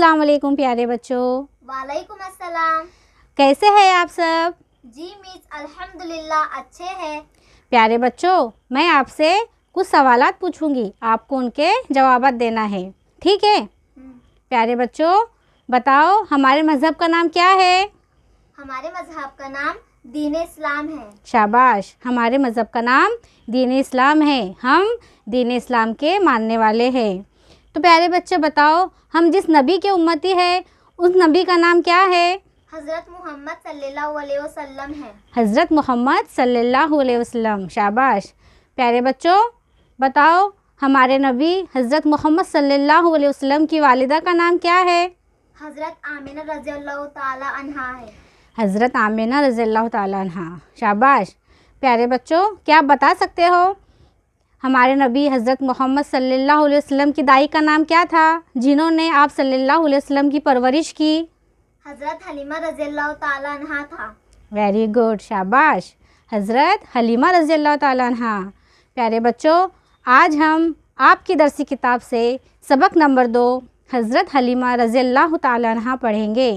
السلام علیکم پیارے بچوں، وعلیکم السلام۔ کیسے ہیں آپ سب؟ جی مس الحمدللہ اچھے ہیں۔ پیارے بچوں، میں آپ سے کچھ سوالات پوچھوں گی، آپ کو ان کے جوابات دینا ہے، ٹھیک ہے؟ پیارے بچوں بتاؤ، ہمارے مذہب کا نام کیا ہے؟ ہمارے مذہب کا نام دین اسلام ہے۔ شاباش، ہمارے مذہب کا نام دین اسلام ہے، ہم دین اسلام کے ماننے والے ہیں۔ تو پیارے بچے بتاؤ، ہم جس نبی کے امتی ہیں اس نبی کا نام کیا ہے؟ حضرت محمد صلی اللہ علیہ وسلم ہے۔ حضرت محمد صلی اللہ علیہ وسلم، شاباش۔ پیارے بچوں بتاؤ، ہمارے نبی حضرت محمد صلی اللہ علیہ وسلم کی والدہ کا نام کیا ہے؟ حضرت آمینہ رضی اللہ تعالی عنہا ہے۔ حضرت آمینہ رضی اللہ تعالیٰ عنہا، شاباش۔ پیارے بچوں کیا آپ بتا سکتے ہو ہمارے نبی حضرت محمد صلی اللہ علیہ وسلم کی دائی کا نام کیا تھا جنہوں نے آپ صلی اللہ علیہ وسلم کی پرورش کی؟ حضرت حلیمہ رضی اللہ تعالی عنہا تھا۔ ویری گڈ، شاباش، حضرت حلیمہ رضی اللہ تعالیٰ عنہا۔ پیارے بچوں آج ہم آپ کی درسی کتاب سے سبق نمبر 2 حضرت حلیمہ رضی اللہ تعالیٰ عنہا پڑھیں گے۔